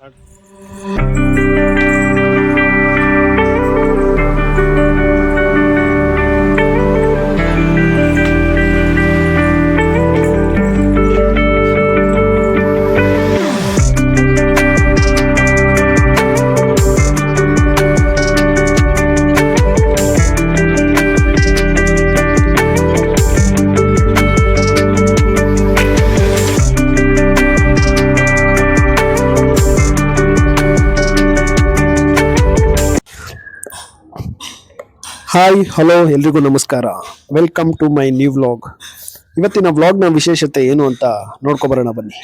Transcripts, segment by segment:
Hi hello ಎಲ್ರಿಗೂ ನಮಸ್ಕಾರ. Welcome to my new vlog. ಇವತ್ತಿನ ವ್ಲಾಗ್ನ ವಿಶೇಷತೆ ಏನು ಅಂತ ನೋಡ್ಕೊಬರೋಣ ಬನ್ನಿ.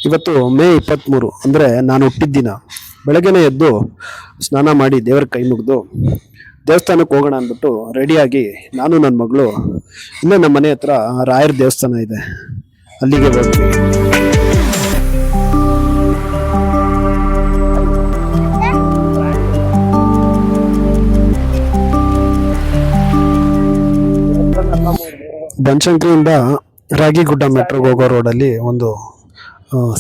ಇವತ್ತು ಮೇ 23 ಅಂದರೆ ನಾನು ಹುಟ್ಟಿದ್ದಿನ. ಬೆಳಗ್ಗೆನೇ ಎದ್ದು ಸ್ನಾನ ಮಾಡಿ ದೇವರ ಕೈ ಮುಗಿದು ದೇವಸ್ಥಾನಕ್ಕೆ ಹೋಗೋಣ ಅಂದ್ಬಿಟ್ಟು ರೆಡಿಯಾಗಿ ನಾನು ನನ್ನ ಮಗಳು ಇಲ್ಲೇ ನಮ್ಮ ಮನೆ ಹತ್ರ ರಾಯರ ದೇವಸ್ಥಾನ ಇದೆ, ಅಲ್ಲಿಗೆ ಹೋದ್ವಿ. ಬನಶಂಕರಿಯಿಂದ ರಾಗಿಗುಡ್ಡ ಮೆಟ್ರೋಗೆ ಹೋಗೋ ರೋಡಲ್ಲಿ ಒಂದು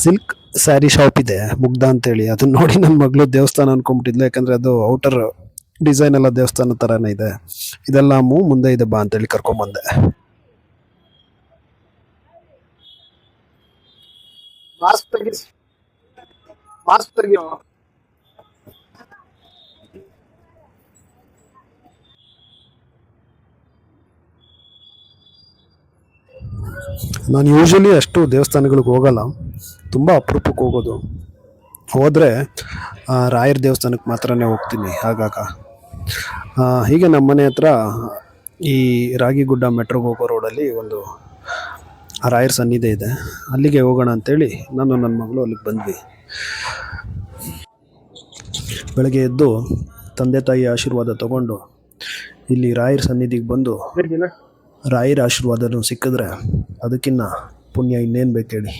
ಸಿಲ್ಕ್ ಸ್ಯಾರಿ ಶಾಪ್ ಇದೆ, ಮುಗ್ಧ ಅಂತೇಳಿ. ಅದನ್ನ ನೋಡಿ ನನ್ನ ಮಗಳು ದೇವಸ್ಥಾನ ಅನ್ಕೊಂಡ್ಬಿಟ್ಟಿದ್ಲು, ಯಾಕಂದ್ರೆ ಅದು ಔಟರ್ ಡಿಸೈನ್ ಎಲ್ಲ ದೇವಸ್ಥಾನ ತರಾನೇ ಇದೆ. ಇದೆಲ್ಲ ಮುಂದೆ ಇದೆ ಬಾ ಅಂತೇಳಿ ಕರ್ಕೊಂಬಂದೆ. ನಾನು ಯೂಶಲಿ ಅಷ್ಟು ದೇವಸ್ಥಾನಗಳಿಗೆ ಹೋಗಲ್ಲ, ತುಂಬ ಅಪರೂಪಕ್ಕೆ ಹೋಗೋದು. ಹೋದರೆ ರಾಯರ ದೇವಸ್ಥಾನಕ್ಕೆ ಮಾತ್ರನೇ ಹೋಗ್ತೀನಿ ಆಗಾಗ. ಹೀಗೆ ನಮ್ಮ ಮನೆ ಹತ್ರ ಈ ರಾಗಿಗುಡ್ಡ ಮೆಟ್ರೋಗೆ ಹೋಗೋ ರೋಡಲ್ಲಿ ಒಂದು ರಾಯರ ಸನ್ನಿಧಿ ಇದೆ, ಅಲ್ಲಿಗೆ ಹೋಗೋಣ ಅಂತೇಳಿ ನಾನು ನನ್ನ ಮಗಳು ಅಲ್ಲಿಗೆ ಬಂದ್ವಿ. ಬೆಳಗ್ಗೆ ಎದ್ದು ತಂದೆ ತಾಯಿ ಆಶೀರ್ವಾದ ತಗೊಂಡು ಇಲ್ಲಿ ರಾಯರ ಸನ್ನಿಧಿಗೆ ಬಂದು ರಾಯರ ಆಶೀರ್ವಾದನೂ ಸಿಕ್ಕಿದ್ರೆ ಅದಕ್ಕಿನ್ನ ಪುಣ್ಯ ಇನ್ನೇನು ಬೇಕು ಹೇಳಿ.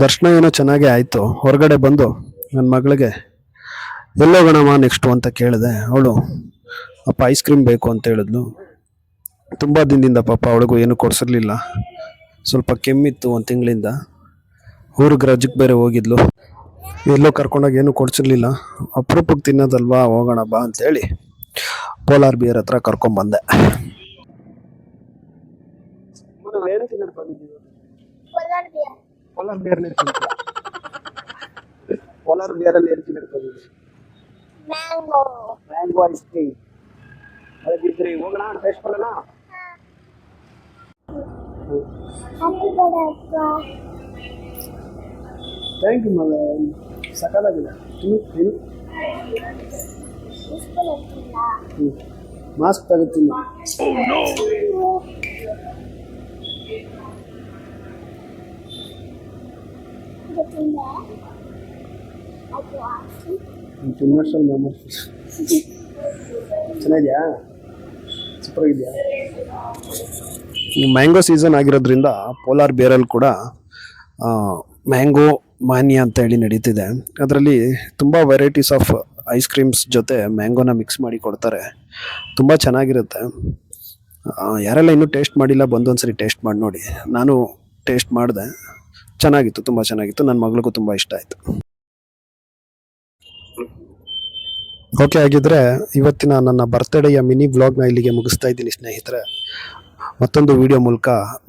ದರ್ಶನ ಏನೋ ಚೆನ್ನಾಗೇ ಆಯಿತು. ಹೊರಗಡೆ ಬಂದು ನನ್ನ ಮಗಳಿಗೆ ಎಲ್ಲೋಗೋಣಮ್ಮ ನೆಕ್ಸ್ಟು ಅಂತ ಕೇಳಿದೆ. ಅವಳು ಅಪ್ಪ ಐಸ್ ಕ್ರೀಮ್ ಬೇಕು ಅಂತ ಹೇಳಿದ್ಲು. ತುಂಬ ದಿನದಿಂದ ಪಾಪ ಅವಳಿಗೂ ಏನೂ ಕೊಡಿಸಿರ್ಲಿಲ್ಲ, ಸ್ವಲ್ಪ ಕೆಮ್ಮಿತ್ತು ಒಂದು ತಿಂಗಳಿಂದ. ಊರಿಗೆ ರಜಕ್ಕೆ ಬೇರೆ ಹೋಗಿದ್ಲು, ಎಲ್ಲೋ ಕರ್ಕೊಂಡೋಗಿ ಏನೂ ಕೊಡಿಸಿರ್ಲಿಲ್ಲ. ಅಪರೂಪಕ್ಕೆ ತಿನ್ನೋದಲ್ವಾ, ಹೋಗೋಣ ಬಾ ಅಂತೇಳಿ ಪೋಲಾರ್ ಬಿಯರ್ ಹತ್ರ ಕರ್ಕೊಂಬಂದೆ. ಪೋಲಾರ್ ಬಿಯರ್ ಪೋಲಾರ್ ಬಿಯರ್ ಅಲ್ಲಿ ಏನು ತಿನ್ನಿರ್ತೀವಿ? Mango ice cream. ಅದಕ್ಕಿದ್ರಿ ಹೋಗೋಣ, ಟೇಸ್ಟ್ ಮಾಡೋಣ. ಥ್ಯಾಂಕ್ ಯು ಮಗ, ಸಕಾಲಾಗಿದೆ. ಮಾಸ್ಕ್ ತಗೋತೀನಿ. ಚೆನ್ನಾಗಿದೆಯಾ? ಸೂಪರ್ ಇದೆಯಾ? ಮ್ಯಾಂಗೋ ಸೀಸನ್ ಆಗಿರೋದ್ರಿಂದ ಪೋಲಾರ್ ಬಿಯರಲ್ಲಿ ಕೂಡ ಮ್ಯಾಂಗೋ ಮಾನಿಯಾ ಅಂತ ಹೇಳಿ ನಡೀತಿದೆ. ಅದರಲ್ಲಿ ತುಂಬ ವೆರೈಟೀಸ್ ಆಫ್ ಐಸ್ ಕ್ರೀಮ್ಸ್ ಜೊತೆ ಮ್ಯಾಂಗೋನ ಮಿಕ್ಸ್ ಮಾಡಿ ಕೊಡ್ತಾರೆ. ತುಂಬ ಚೆನ್ನಾಗಿರುತ್ತೆ. ಯಾರೆಲ್ಲ ಇನ್ನೂ ಟೇಸ್ಟ್ ಮಾಡಿಲ್ಲ ಬಂದು ಒಂದ್ಸರಿ ಟೇಸ್ಟ್ ಮಾಡಿ ನೋಡಿ. ನಾನು ಟೇಸ್ಟ್ ಮಾಡಿದೆ, ಚೆನ್ನಾಗಿತ್ತು, ತುಂಬ ಚೆನ್ನಾಗಿತ್ತು. ನನ್ನ ಮಗಳಿಗೂ ತುಂಬ ಇಷ್ಟ ಆಯಿತು. ಓಕೆ, ಆಗಿದ್ರೆ ಇವತ್ತಿನ ನನ್ನ ಬರ್ತ್ಡೇಯ ಮಿನಿ ವ್ಲಾಗ್ನ ಇಲ್ಲಿಗೆ ಮುಗಿಸ್ತಾ ಇದ್ದೀನಿ ಸ್ನೇಹಿತರೆ. ಮತ್ತೊಂದು ವಿಡಿಯೋ ಮೂಲಕ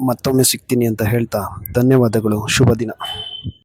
ಮತ್ತೊಮ್ಮೆ ಸಿಗ್ತೀನಿ ಅಂತ ಹೇಳ್ತಾ ಧನ್ಯವಾದಗಳು. ಶುಭ ದಿನ.